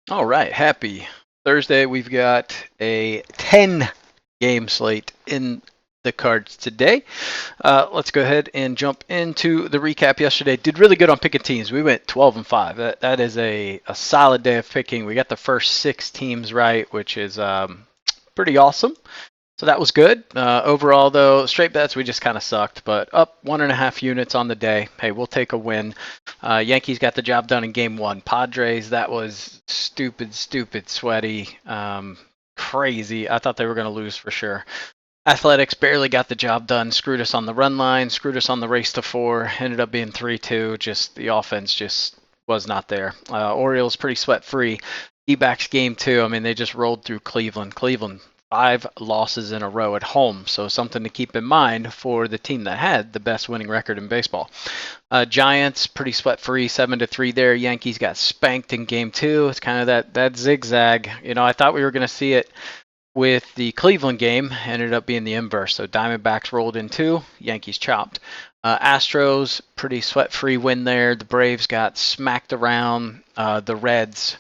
All right, happy Thursday. We've got a 10 game slate in the cards today. Let's go ahead and jump into the recap. Yesterday did really good on picking teams. We went 12 and 5. That is a solid day of picking. We got the first 6 teams right, which is pretty awesome. So that was good. Overall, though, straight bets, we just kind of sucked, but up 1.5 units on the day. Hey, we'll take a win. Yankees got the job done in game one. Padres, that was stupid, sweaty, crazy. I thought they were going to lose for sure. Athletics barely got the job done, screwed us on the run line, screwed us on the race to 4, ended up being 3-2. Just the offense just was not there. Orioles pretty sweat free. D-backs game 2, I mean, they just rolled through Cleveland. Cleveland 5 losses in a row at home, so something to keep in mind for the team that had the best winning record in baseball. Giants pretty sweat free, 7-3 there. Yankees got spanked in game 2. It's kind of that zigzag. You know, I thought we were going to see it with the Cleveland game. Ended up being the inverse. So Diamondbacks rolled in 2, Yankees chopped. Astros pretty sweat free win there. The Braves got smacked around. The Reds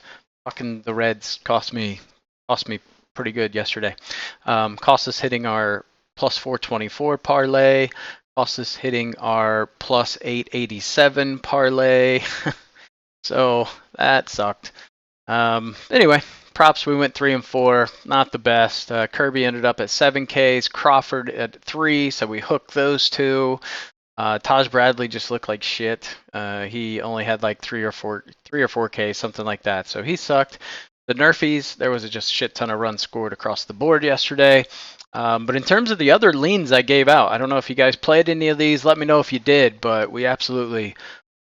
cost me pretty good yesterday. Cost us hitting our plus 424 parlay. Cost us hitting our plus 887 parlay. So that sucked. Anyway, props, we went 3 and 4. Not the best. Kirby ended up at 7Ks. Crawford at 3, so we hooked those 2. Taj Bradley just looked like shit. He only had like 3 or 4K, something like that. So he sucked. The Nerfies, there was just a shit ton of runs scored across the board yesterday. But in terms of the other leans I gave out, I don't know if you guys played any of these. Let me know if you did, but we absolutely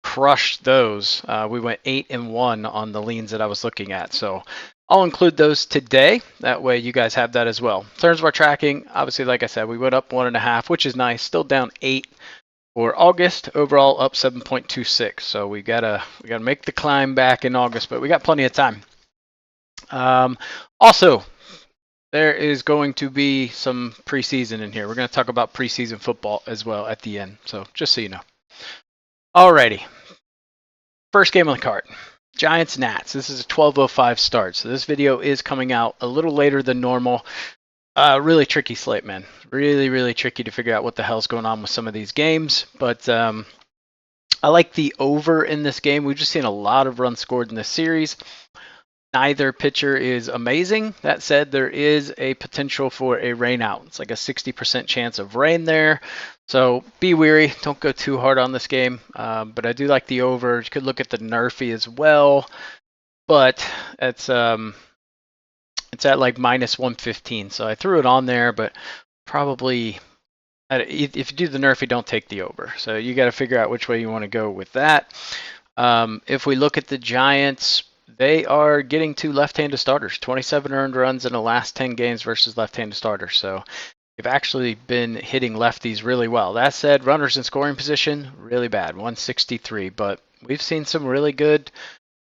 crushed those. We went 8 and 1 on the leans that I was looking at. So I'll include those today. That way you guys have that as well. In terms of our tracking, obviously, like I said, we went up 1.5, which is nice. Still down 8 for August. Overall up 7.26. So we gotta make the climb back in August, but we got plenty of time. Also, there is going to be some preseason in here. We're going to talk about preseason football as well at the end. So just so you know. Alrighty. First game on the card. Giants Nats. This is a 12:05 start. So this video is coming out a little later than normal. Really tricky slate, man. Really tricky to figure out what the hell's going on with some of these games. But I like the over in this game. We've just seen a lot of runs scored in this series. Neither pitcher is amazing. That said, there is a potential for a rain out. It's like a 60% chance of rain there. So be weary. Don't go too hard on this game. But I do like the over. You could look at the Nerfy as well. But it's at like minus 115. So I threw it on there, but probably if you do the Nerfy, don't take the over. So you got to figure out which way you want to go with that. If we look at the Giants, they are getting 2 left-handed starters, 27 earned runs in the last 10 games versus left-handed starters. So they've actually been hitting lefties really well. That said, runners in scoring position, really bad, 163. But we've seen some really good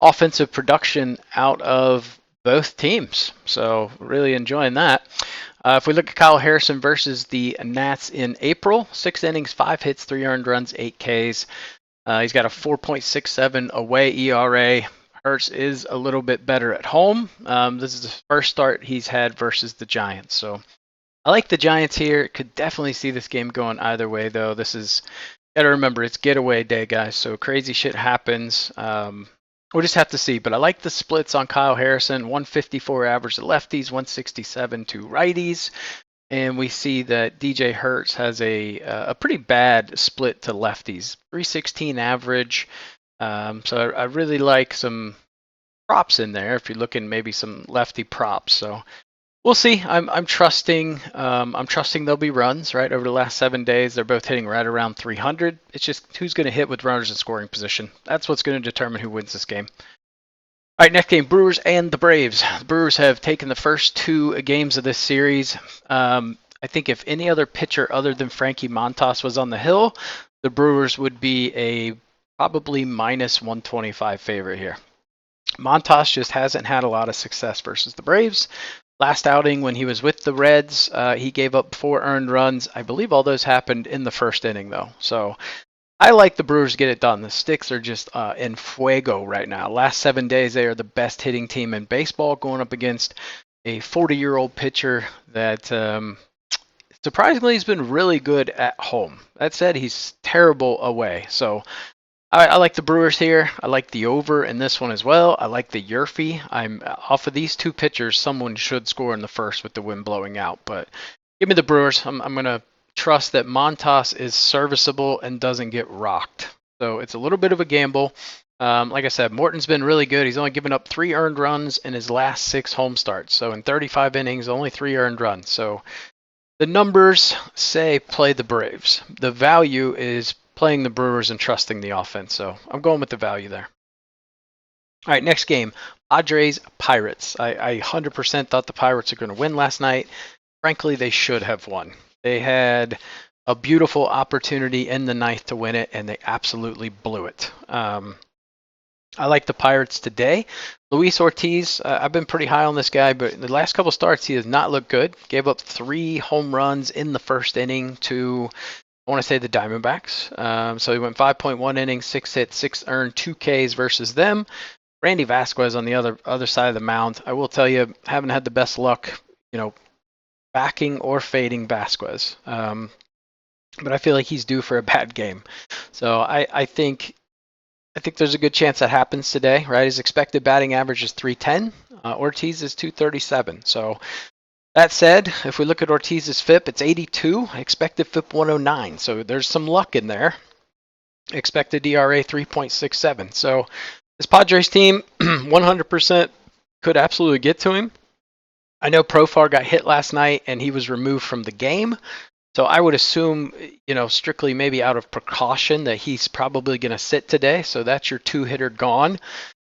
offensive production out of both teams. So really enjoying that. If we look at Kyle Harrison versus the Nats in April, 6 innings, 5 hits, 3 earned runs, 8 Ks. He's got a 4.67 away ERA. Hurts is a little bit better at home. This is the first start he's had versus the Giants. So I like the Giants here. Could definitely see this game going either way, though. This is, gotta remember, it's getaway day, guys. So crazy shit happens. We'll just have to see. But I like the splits on Kyle Harrison. 154 average to lefties, 167 to righties. And we see that DJ Hurts has a pretty bad split to lefties. 316 average. So I really like some props in there if you're looking maybe some lefty props. So we'll see. I'm trusting there'll be runs, right? Over the last 7 days, they're both hitting right around 300. It's just who's going to hit with runners in scoring position. That's what's going to determine who wins this game. All right, next game, Brewers and the Braves. The Brewers have taken the first 2 games of this series. I think if any other pitcher other than Frankie Montas was on the hill, the Brewers would be a probably minus 125 favorite here. Montas just hasn't had a lot of success versus the Braves. Last outing when he was with the Reds, he gave up 4 earned runs. I believe all those happened in the first inning, though. So I like the Brewers to get it done. The Sticks are just in fuego right now. Last 7 days, they are the best hitting team in baseball, going up against a 40-year-old pitcher that surprisingly has been really good at home. That said, he's terrible away. So I like the Brewers here. I like the over in this one as well. I like the Yerfy. I'm off of these two pitchers. Someone should score in the first with the wind blowing out, but give me the Brewers. I'm gonna trust that Montas is serviceable and doesn't get rocked. So it's a little bit of a gamble. Like I said, Morton's been really good. He's only given up 3 earned runs in his last 6 home starts. So in 35 innings, only 3 earned runs. So the numbers say play the Braves. The value is playing the Brewers and trusting the offense. So I'm going with the value there. All right, next game, Padres Pirates. I 100% thought the Pirates were going to win last night. Frankly, they should have won. They had a beautiful opportunity in the ninth to win it, and they absolutely blew it. I like the Pirates today. Luis Ortiz, I've been pretty high on this guy, but in the last couple starts, he has not looked good. Gave up 3 home runs in the first inning to, I want to say, the Diamondbacks. So he went 5.1 innings, 6 hits, 6 earned, 2 Ks versus them. Randy Vasquez on the other side of the mound. I will tell you, haven't had the best luck, backing or fading Vasquez. But I feel like he's due for a bad game. So I think there's a good chance that happens today, right? His expected batting average is 310. Ortiz is 237. So that said, if we look at Ortiz's FIP, it's 82. Expected FIP 109. So there's some luck in there. Expected ERA 3.67. So this Padres team 100% could absolutely get to him. I know Profar got hit last night and he was removed from the game. So I would assume, strictly maybe out of precaution that he's probably going to sit today. So that's your 2-hitter gone.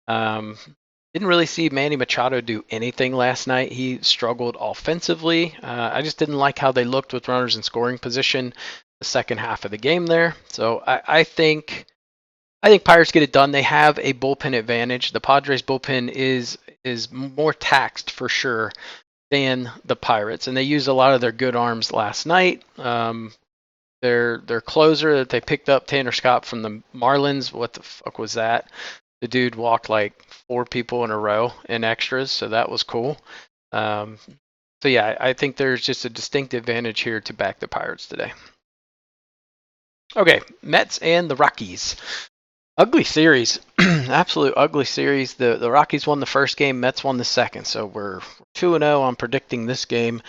Didn't really see Manny Machado do anything last night. He struggled offensively. I just didn't like how they looked with runners in scoring position the second half of the game there. So I think Pirates get it done. They have a bullpen advantage. The Padres bullpen is more taxed for sure than the Pirates, and they used a lot of their good arms last night. Their closer that they picked up, Tanner Scott from the Marlins. What the fuck was that? The dude walked like 4 people in a row in extras, so that was cool. So yeah, I think there's just a distinct advantage here to back the Pirates today. Okay, Mets and the Rockies. Ugly series, absolute ugly series. The Rockies won the first game, Mets won the second. So we're 2-0 on predicting this game.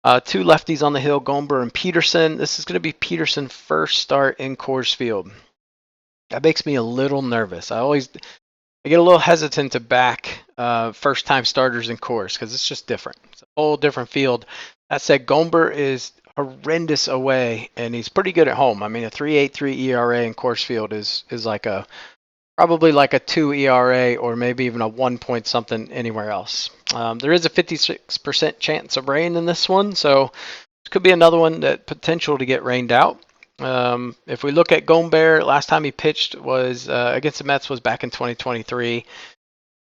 2 lefties on the hill, Gomber and Peterson. This is going to be Peterson's first start in Coors Field. That makes me a little nervous. I get a little hesitant to back first-time starters in Coors because it's just different. It's a whole different field. That said, Gomber is horrendous away, and he's pretty good at home. I mean, a 3.83 ERA in Coors Field is probably like a 2 ERA or maybe even a 1 point something anywhere else. There is a 56% chance of rain in this one, so it could be another one that potential to get rained out. If we look at Gomber, last time he pitched was against the Mets was back in 2023.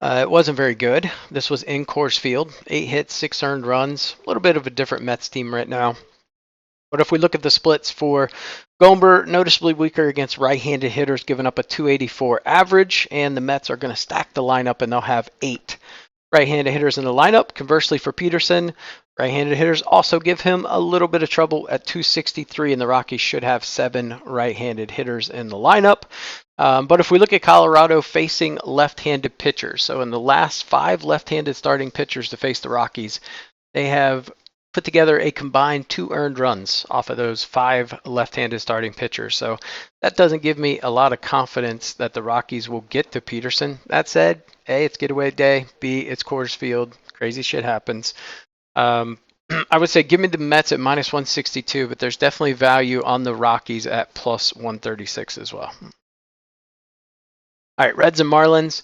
It wasn't very good. This was in Coors Field. 8 hits, 6 earned runs. A little bit of a different Mets team right now. But if we look at the splits for Gomber, noticeably weaker against right-handed hitters, giving up a 284 average, and the Mets are going to stack the lineup, and they'll have 8 right-handed hitters in the lineup. Conversely, for Peterson, right-handed hitters also give him a little bit of trouble at 263, and the Rockies should have 7 right-handed hitters in the lineup. But if we look at Colorado facing left-handed pitchers, so in the last 5 left-handed starting pitchers to face the Rockies, they have put together a combined 2 earned runs off of those 5 left-handed starting pitchers. So that doesn't give me a lot of confidence that the Rockies will get to Peterson. That said, A, it's getaway day. B, it's Coors Field. Crazy shit happens. I would say give me the Mets at minus 162, but there's definitely value on the Rockies at plus 136 as well. All right, Reds and Marlins.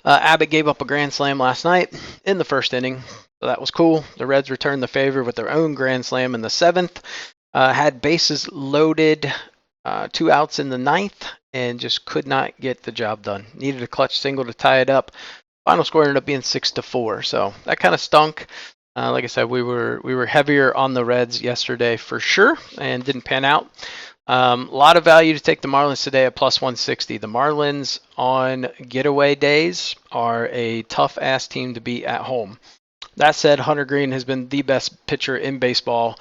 Abbott gave up a grand slam last night in the first inning. So that was cool. The Reds returned the favor with their own grand slam in the 7th. Had bases loaded, 2 outs in the 9th, and just could not get the job done. Needed a clutch single to tie it up. Final score ended up being 6-4. So that kind of stunk. Like I said, we were heavier on the Reds yesterday for sure, and didn't pan out. A lot of value to take the Marlins today at plus 160. The Marlins on getaway days are a tough-ass team to beat at home. That said, Hunter Green has been the best pitcher in baseball,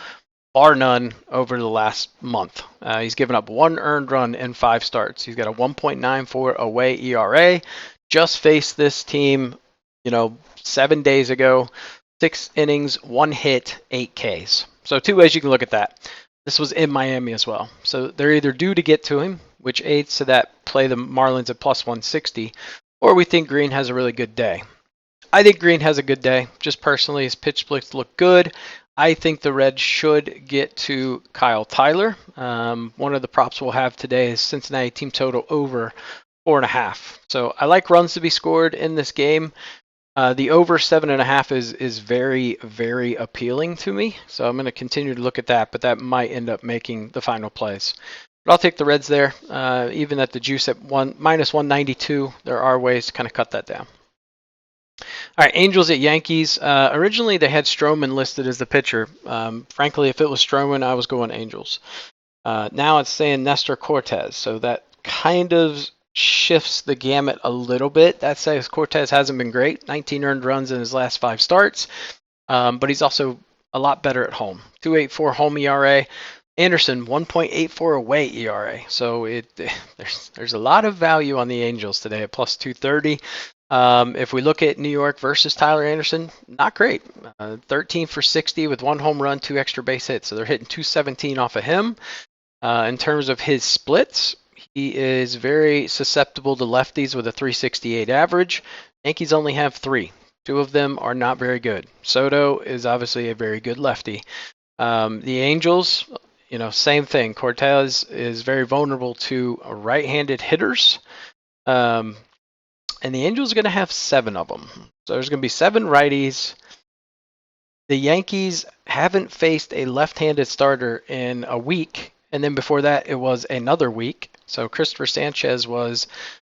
bar none, over the last month. He's given up 1 earned run in 5 starts. He's got a 1.94 away ERA. Just faced this team, 7 days ago. 6 innings, 1 hit, 8 Ks. So 2 ways you can look at that. This was in Miami as well. So they're either due to get to him, which aids to that play the Marlins at plus 160, or we think Green has a really good day. I think Green has a good day. Just personally, his pitch splits look good. I think the Reds should get to Kyle Tyler. One of the props we'll have today is Cincinnati team total over 4.5. So I like runs to be scored in this game. The over 7.5 is very, very appealing to me. So I'm going to continue to look at that, but that might end up making the final plays. But I'll take the Reds there. Even at the juice at minus 192, there are ways to kind of cut that down. All right, Angels at Yankees. Originally, they had Stroman listed as the pitcher. Frankly, if it was Stroman, I was going Angels. Now it's saying Nestor Cortez, so that kind of shifts the gamut a little bit. That says Cortez hasn't been great. 19 earned runs in his last 5 starts, but he's also a lot better at home. 2.84 home ERA. Anderson 1.84 away ERA. So there's a lot of value on the Angels today at plus 230. If we look at New York versus Tyler Anderson, not great. 13 for 60 with 1 home run, 2 extra base hits. So they're hitting 217 off of him. In terms of his splits, he is very susceptible to lefties with a 368 average. Yankees only have 3. 2 of them are not very good. Soto is obviously a very good lefty. The Angels, same thing. Cortez is very vulnerable to right-handed hitters. And the Angels are going to have 7 of them. So there's going to be 7 righties. The Yankees haven't faced a left-handed starter in a week. And then before that, it was another week. So Christopher Sanchez was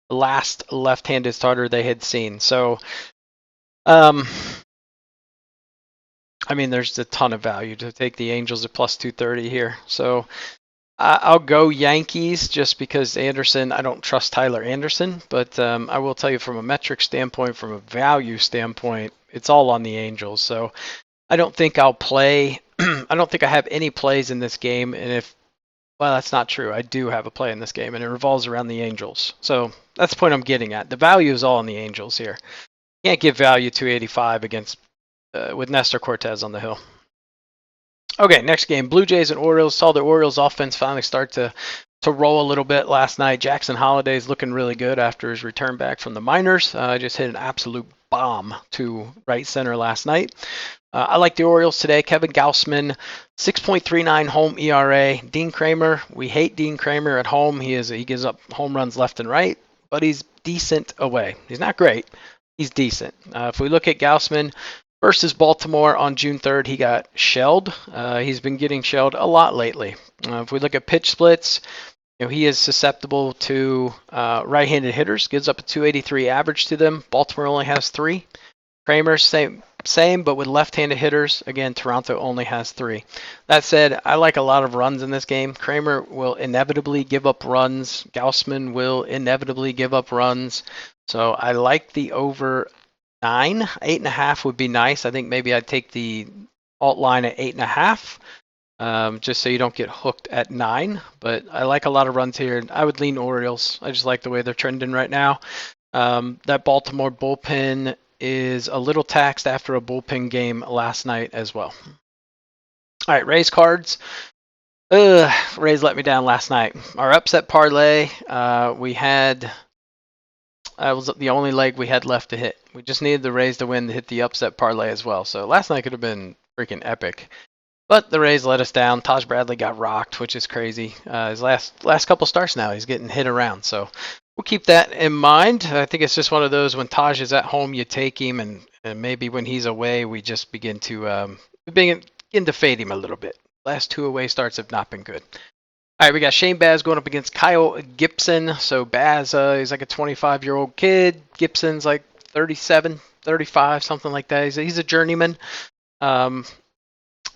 the last left-handed starter they had seen. So, there's a ton of value to take the Angels at plus 230 here. So I'll go Yankees just because Anderson, I don't trust Tyler Anderson. But I will tell you from a metric standpoint, from a value standpoint, it's all on the Angels. So I don't think I'll play. I don't think I have any plays in this game. And well, that's not true. I do have a play in this game, and it revolves around the Angels. So that's the point I'm getting at. The value is all on the Angels here. Can't give value 285 against with Nestor Cortez on the hill. Okay, next game, Blue Jays and Orioles. Saw the Orioles offense finally start to roll a little bit last night. Jackson Holliday's looking really good after his return back from the minors. Just hit an absolute bomb to right center last night. I like the Orioles today. Kevin Gausman, 6.39 home ERA. Dean Kramer, we hate Dean Kramer at home. He gives up home runs left and right, but he's decent away. He's not great. He's decent. If we look at Gausman versus Baltimore on June 3rd, he got shelled. He's been getting shelled a lot lately. If we look at pitch splits, he is susceptible to right-handed hitters. Gives up a 283 average to them. Baltimore only has 3. Kramer, same, but with left-handed hitters. Again, Toronto only has 3. That said, I like a lot of runs in this game. Kramer will inevitably give up runs. Gausman will inevitably give up runs. So I like the over 9. 8.5 would be nice. I think maybe I'd take the alt line at 8.5. Just so you don't get hooked at 9. But I like a lot of runs here. I would lean Orioles. I just like the way they're trending right now. That Baltimore bullpen is a little taxed after a bullpen game last night as well. All right, Rays cards. Rays let me down last night. Our upset parlay, we had... That was the only leg we had left to hit. We just needed the Rays to win to hit the upset parlay as well. So last night could have been freaking epic. But the Rays let us down. Taj Bradley got rocked, which is crazy. His last couple starts now, he's getting hit around. So we'll keep that in mind. I think it's just one of those when Taj is at home, you take him, and maybe when he's away, we just begin to fade him a little bit. Last 2 away starts have not been good. All right, we got Shane Baz going up against Kyle Gibson. So Baz is like a 25-year-old kid. Gibson's like 37, 35, something like that. He's a journeyman.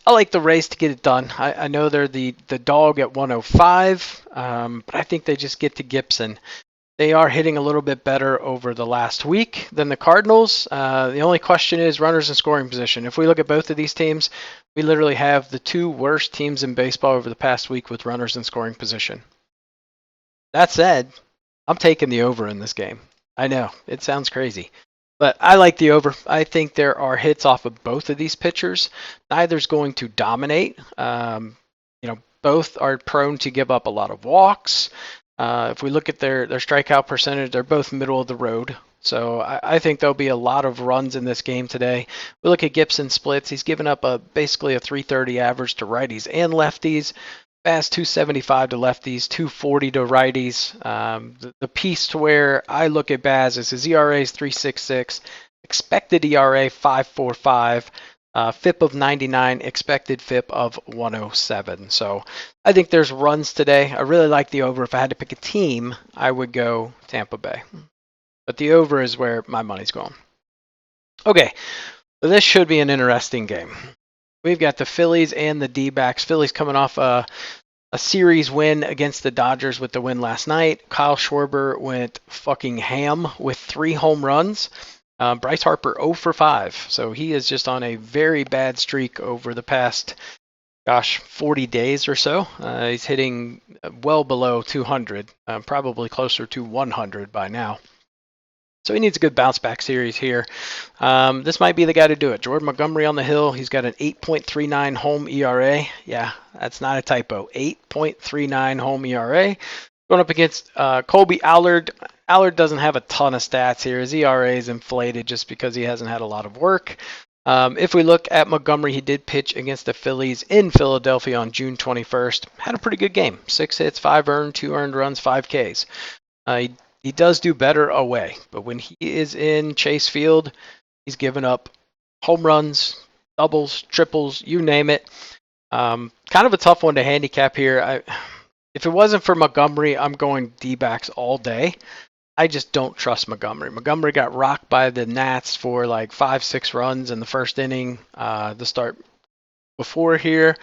I like the Rays to get it done. I know they're the dog at 105, but I think they just get to Gibson. They are hitting a little bit better over the last week than the Cardinals. The only question is runners in scoring position. If we look at both of these teams, we literally have the two worst teams in baseball over the past week with runners in scoring position. That said, I'm taking the over in this game. I know, it sounds crazy. But I like the over. I think there are hits off of both of these pitchers. Neither's going to dominate. Both are prone to give up a lot of walks. If we look at their strikeout percentage, they're both middle of the road. So I think there'll be a lot of runs in this game today. We look at Gibson splits. He's given up basically a 330 average to righties and lefties. Fast 275 to lefties, 240 to righties. The piece to where I look at Baz is his ERA is 3.66, expected ERA 5.45, FIP of 99, expected FIP of 107. So I think there's runs today. I really like the over. If I had to pick a team, I would go Tampa Bay. But the over is where my money's going. Okay, so this should be an interesting game. We've got the Phillies and the D-backs. Phillies coming off a series win against the Dodgers with the win last night. Kyle Schwarber went fucking ham with 3 home runs. Bryce Harper 0 for 5. So he is just on a very bad streak over the past, 40 days or so. He's hitting well below 200, probably closer to 100 by now. So he needs a good bounce back series here. This might be the guy to do it. Jordan Montgomery on the hill. He's got an 8.39 home ERA. Yeah, that's not a typo. 8.39 home ERA. Going up against Colby Allard. Allard doesn't have a ton of stats here. His ERA is inflated just because he hasn't had a lot of work. If we look at Montgomery, he did pitch against the Phillies in Philadelphia on June 21st. Had a pretty good game. 6 hits, 5 earned, 2 earned runs, 5 Ks. He does do better away, but when he is in Chase Field, he's given up home runs, doubles, triples, you name it. Kind of a tough one to handicap here. If it wasn't for Montgomery, I'm going D-backs all day. I just don't trust Montgomery. Montgomery got rocked by the Nats for like 5-6 runs in the first inning, the start before here.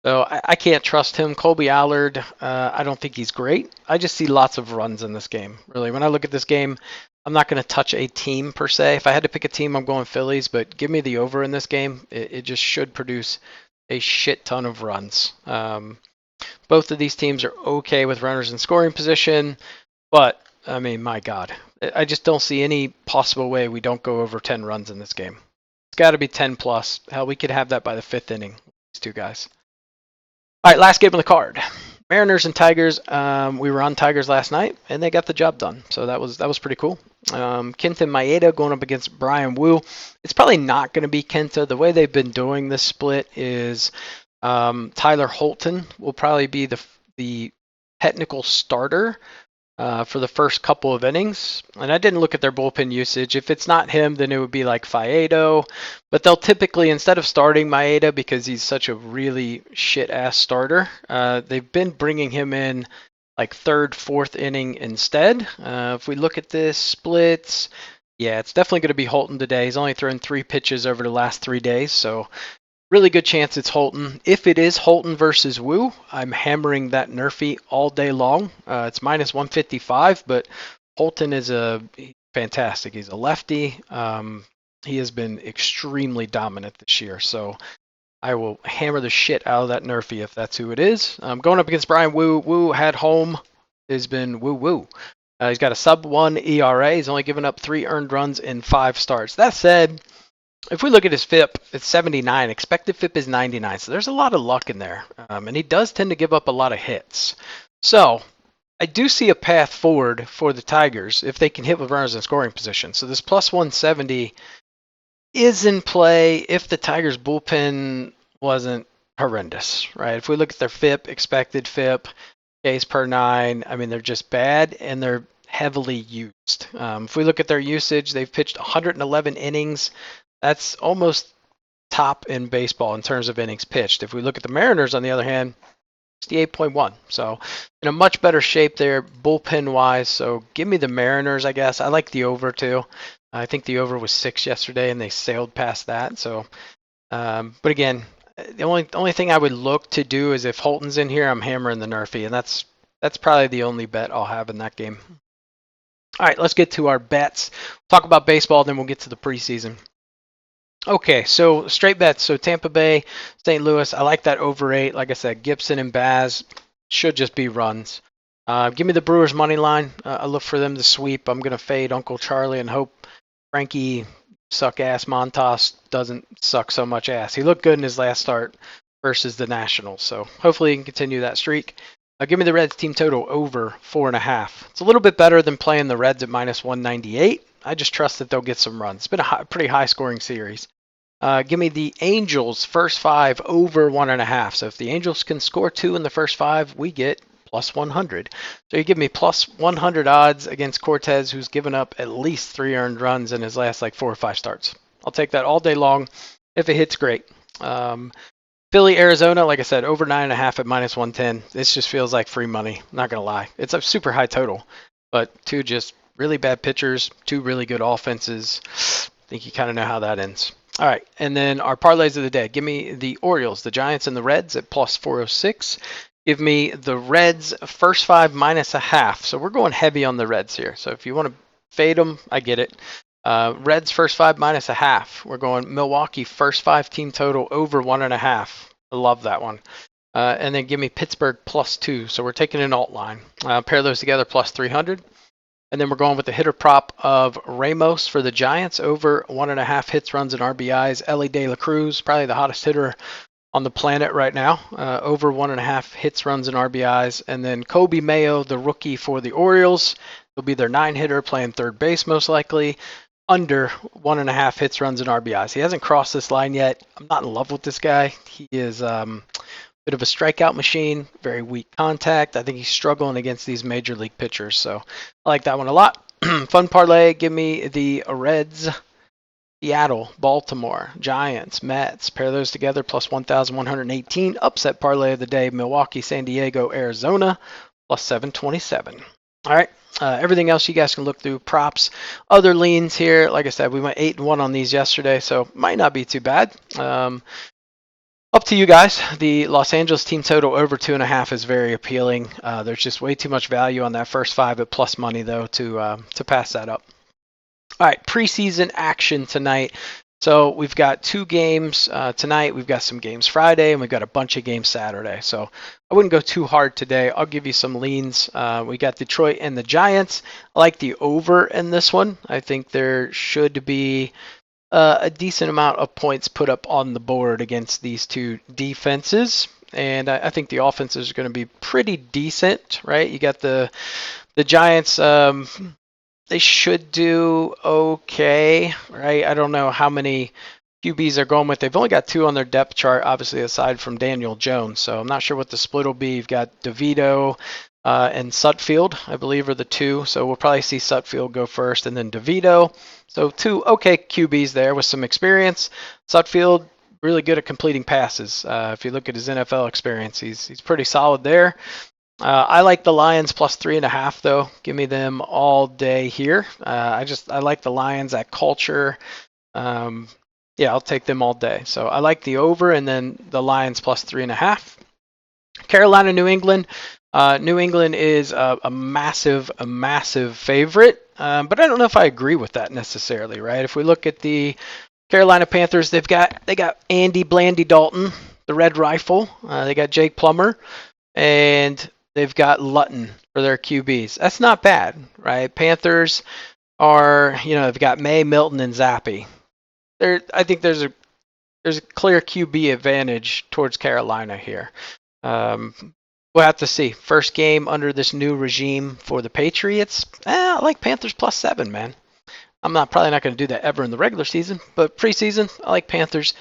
So I can't trust him. Colby Allard, I don't think he's great. I just see lots of runs in this game. Really, when I look at this game, I'm not going to touch a team per se. If I had to pick a team, I'm going Phillies, but give me the over in this game. It just should produce a shit ton of runs. Both of these teams are okay with runners in scoring position, but, I mean, my God. I just don't see any possible way we don't go over 10 runs in this game. It's got to be 10 plus. Hell, we could have that by the 5th inning, these two guys. All right, last game on the card. Mariners and Tigers. We were on Tigers last night, and they got the job done. So that was pretty cool. Kenta Maeda going up against Brian Wu. It's probably not going to be Kenta. The way they've been doing this split is Tyler Holton will probably be the technical starter for the first couple of innings. And I didn't look at their bullpen usage. If it's not him, then it would be like Faedo. But they'll typically, instead of starting Maeda because he's such a really shit-ass starter, they've been bringing him in like 3rd, 4th inning instead. If we look at this splits, yeah, it's definitely going to be Holton today. He's only thrown 3 pitches over the last 3 days, so really good chance it's Holton. If it is Holton versus Wu, I'm hammering that Nerfy all day long. It's minus 155, but Holton is fantastic. He's a lefty. He has been extremely dominant this year, so I will hammer the shit out of that Nerfy if that's who it is. Going up against Brian Wu. Wu had home. Has been woo-woo. He's got a sub-1 ERA. He's only given up 3 earned runs in 5 starts. That said, if we look at his FIP, it's 79. Expected FIP is 99. So there's a lot of luck in there. And he does tend to give up a lot of hits. So I do see a path forward for the Tigers if they can hit with runners in scoring position. So this plus 170 is in play if the Tigers bullpen wasn't horrendous, right? If we look at their FIP, expected FIP, Ks per 9, I mean, they're just bad and they're heavily used. If we look at their usage, they've pitched 111 innings. That's almost top in baseball in terms of innings pitched. If we look at the Mariners, on the other hand, 68.1. So in a much better shape there, bullpen-wise. So give me the Mariners, I guess. I like the over, too. I think the over was 6 yesterday, and they sailed past that. So, but again, The only thing I would look to do is if Holton's in here, I'm hammering the Nerfy, and that's probably the only bet I'll have in that game. All right, let's get to our bets. Talk about baseball, then we'll get to the preseason. Okay, so straight bets. So Tampa Bay, St. Louis. I like that over 8. Like I said, Gibson and Baz should just be runs. Give me the Brewers money line. I look for them to sweep. I'm gonna fade Uncle Charlie and hope Frankie suck ass Montas doesn't suck so much ass. He looked good in his last start versus the Nationals, so hopefully he can continue that streak. Give me the Reds team total over 4.5. It's a little bit better than playing the Reds at -198. I just trust that they'll get some runs. It's been a pretty high scoring series. Give me the Angels first 5 over 1.5. So if the Angels can score 2 in the first 5, we get +100. So you give me +100 odds against Cortez, who's given up at least 3 earned runs in his last like 4 or 5 starts. I'll take that all day long. If it hits, great. Philly, Arizona, like I said, over 9.5 at -110. This just feels like free money. Not gonna lie, it's a super high total, but 2 just really bad pitchers, 2 really good offenses. I think you kind of know how that ends. All right, and then our parlays of the day. Give me the Orioles, the Giants, and the Reds at +406. Give me the Reds first 5 -0.5. So we're going heavy on the Reds here. So if you want to fade them, I get it. Reds first 5 -0.5. We're going Milwaukee first 5 team total over 1.5. I love that one. And then give me Pittsburgh +2. So we're taking an alt line. Pair those together +300. And then we're going with the hitter prop of Ramos for the Giants over 1.5 hits, runs, and RBIs. Ellie De La Cruz, probably the hottest hitter on the planet right now, over 1.5 hits, runs, and RBIs. And then Kobe Mayo, the rookie for the Orioles, will be their 9-hitter, playing third base most likely, under 1.5 hits, runs, and RBIs. He hasn't crossed this line yet. I'm not in love with this guy. He is bit of a strikeout machine, very weak contact. I think he's struggling against these major league pitchers, so I like that one a lot. Fun parlay, give me the Reds, Seattle, Baltimore, Giants, Mets. Pair those together +1,118. Upset parlay of the day, Milwaukee, San Diego, Arizona, +727. All right. Everything else you guys can look through. Props, other leans here. Like I said, we went 8-1 on these yesterday, so might not be too bad. Up to you guys. The Los Angeles team total over 2.5 is very appealing. There's just way too much value on that first 5 at plus money though to pass that up. All right, preseason action tonight. So we've got 2 games tonight. We've got some games Friday, and we've got a bunch of games Saturday. So I wouldn't go too hard today. I'll give you some leans. We got Detroit and the Giants. I like the over in this one. I think there should be a decent amount of points put up on the board against these 2 defenses, and I think the offenses are going to be pretty decent, right? You got the Giants. They should do okay, right? I don't know how many QBs they're going with. They've only got 2 on their depth chart, obviously, aside from Daniel Jones. So I'm not sure what the split will be. You've got DeVito and Sutfield, I believe, are the 2. So we'll probably see Sutfield go first and then DeVito. So 2 okay QBs there with some experience. Sutfield, really good at completing passes. If you look at his NFL experience, he's pretty solid there. I like the Lions +3.5 though. Give me them all day here. I like the Lions, that culture. Yeah, I'll take them all day. So I like the over and then the Lions +3.5. Carolina, New England. New England is a massive favorite, but I don't know if I agree with that necessarily, right? If we look at the Carolina Panthers, they got Andy Blandy Dalton, the Red Rifle. They got Jake Plummer, and they've got Lutton for their QBs. That's not bad, right? Panthers are, they've got May, Milton, and Zappi. I think there's a clear QB advantage towards Carolina here. We'll have to see. First game under this new regime for the Patriots. I like Panthers +7, man. I'm probably not going to do that ever in the regular season, but preseason, I like Panthers.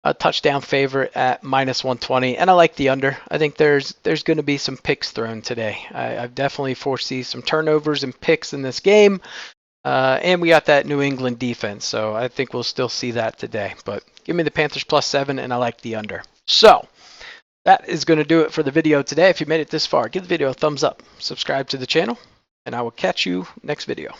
A touchdown favorite at -120, and I like the under. I think there's going to be some picks thrown today. I definitely foresee some turnovers and picks in this game, and we got that New England defense, so I think we'll still see that today. But give me the Panthers +7, and I like the under. So that is going to do it for the video today. If you made it this far, give the video a thumbs up, subscribe to the channel, and I will catch you next video.